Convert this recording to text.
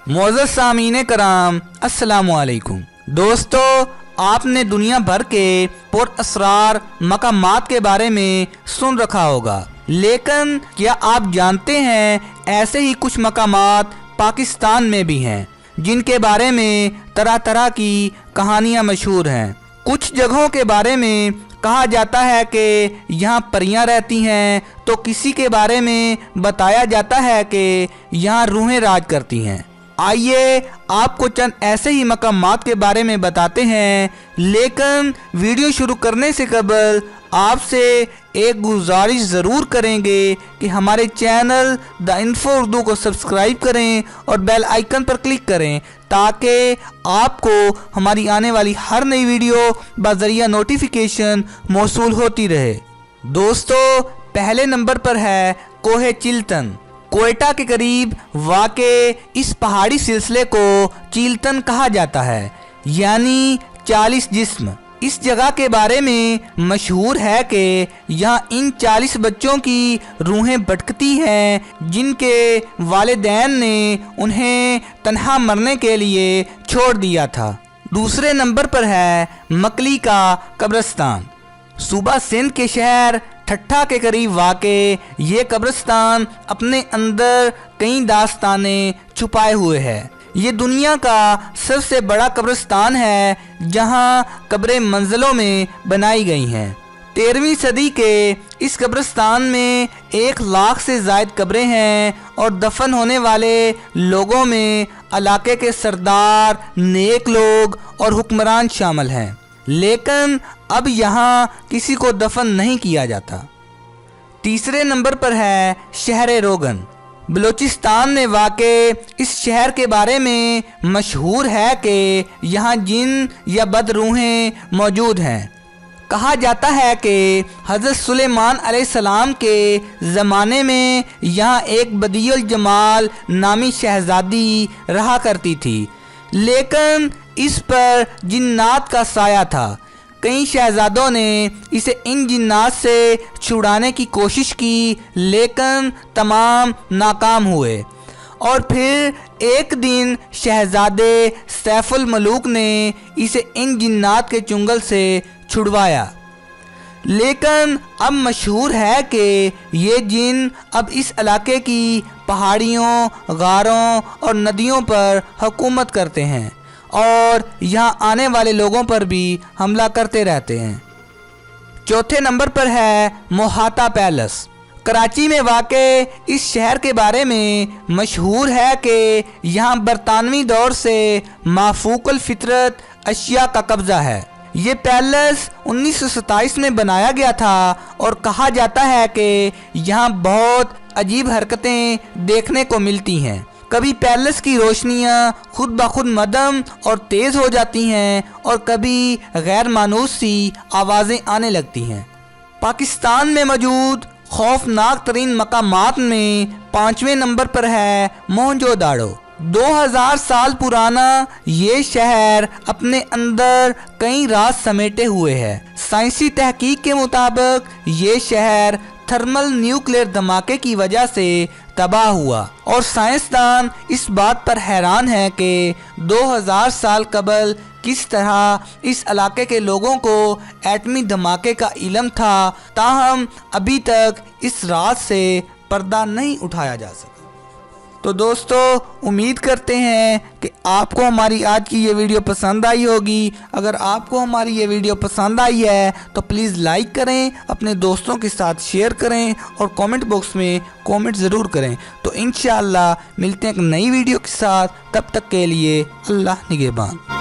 मोअज़्ज़ज़ सामीन कराम, अस्सलामु अलैकुम। दोस्तों, आपने दुनिया भर के पुरअसरार मकामात के बारे में सुन रखा होगा, लेकिन क्या आप जानते हैं ऐसे ही कुछ मकामात पाकिस्तान में भी हैं जिनके बारे में तरह तरह की कहानियां मशहूर हैं। कुछ जगहों के बारे में कहा जाता है कि यहाँ परियां रहती हैं, तो किसी के बारे में बताया जाता है कि यहाँ रूहें राज करती हैं। आइए आपको चंद ऐसे ही मकामात के बारे में बताते हैं, लेकिन वीडियो शुरू करने से कबल आपसे एक गुजारिश ज़रूर करेंगे कि हमारे चैनल द इन्फो उर्दू को सब्सक्राइब करें और बेल आइकन पर क्लिक करें ताकि आपको हमारी आने वाली हर नई वीडियो बज़रिया नोटिफिकेशन मौसूल होती रहे। दोस्तों, पहले नंबर पर है कोहे चिल्तन। कोयटा के करीब वाक़े इस पहाड़ी सिलसिले को चिल्तन कहा जाता है, यानी 40 जिस्म। इस जगह के बारे में मशहूर है कि यहाँ इन 40 बच्चों की रूहें भटकती हैं जिनके वालिदैन ने उन्हें तन्हा मरने के लिए छोड़ दिया था। दूसरे नंबर पर है मकली का कब्रिस्तान। सूबा सिंध के शहर ठट्ठा के करीब वाक़े ये कब्रिस्तान अपने अंदर कई दास्तानें छुपाए हुए है। ये दुनिया का सबसे बड़ा कब्रिस्तान है जहाँ कब्रें मंजिलों में बनाई गई हैं। 13वीं सदी के इस कब्रिस्तान में 1 लाख से ज़ायद कब्रें हैं और दफन होने वाले लोगों में इलाके के सरदार, नेक लोग और हुक्मरान शामिल हैं, लेकिन अब यहाँ किसी को दफन नहीं किया जाता। तीसरे नंबर पर है शहर रोगन। बलूचिस्तान में वाक़े इस शहर के बारे में मशहूर है कि यहाँ जिन या बदरूहें मौजूद हैं। कहा जाता है कि हज़रत सुलेमान अलैहिस्सलाम के ज़माने में यहाँ एक बदियुल जमाल नामी शहज़ादी रहा करती थी, लेकिन इस पर जिन्नात का साया था। कई शहजादों ने इसे इन जिन्नात से छुड़ाने की कोशिश की, लेकिन तमाम नाकाम हुए। और फिर एक दिन शहजादे सैफुल मलूक ने इसे इन जिन्नात के चुंगल से छुड़वाया, लेकिन अब मशहूर है कि ये जिन अब इस इलाके की पहाड़ियों, गारों और नदियों पर हुकूमत करते हैं और यहाँ आने वाले लोगों पर भी हमला करते रहते हैं। चौथे नंबर पर है मोहाता पैलेस। कराची में वाक़े इस शहर के बारे में मशहूर है कि यहाँ बरतानवी दौर से माफूकुल फितरत अशिया का कब्ज़ा है। ये पैलेस 1927 में बनाया गया था और कहा जाता है कि यहाँ बहुत अजीब हरकतें देखने को मिलती हैं। कभी पैलेस की रोशनियाँ खुद ब खुद मदम और तेज़ हो जाती हैं और कभी गैर मानूस सी आवाज़ें आने लगती हैं। पाकिस्तान में मौजूद खौफनाक तरीन मकामात में 5वें नंबर पर है मोहनजोदाड़ो। 2000 साल पुराना ये शहर अपने अंदर कई राज समेटे हुए है। साइंसी तहकीक के मुताबिक ये शहर थर्मल न्यूक्लियर धमाके की वजह से तबाह हुआ और साइंसदान इस बात पर हैरान है कि 2000 साल कबल किस तरह इस इलाके के लोगों को एटमी धमाके का इल्म था, ताहम अभी तक इस राज से पर्दा नहीं उठाया जा सका। तो दोस्तों, उम्मीद करते हैं कि आपको हमारी आज की ये वीडियो पसंद आई होगी। अगर आपको हमारी ये वीडियो पसंद आई है तो प्लीज़ लाइक करें, अपने दोस्तों के साथ शेयर करें और कमेंट बॉक्स में कमेंट ज़रूर करें। तो इंशाअल्लाह मिलते हैं एक नई वीडियो के साथ, तब तक के लिए अल्लाह निगहबान।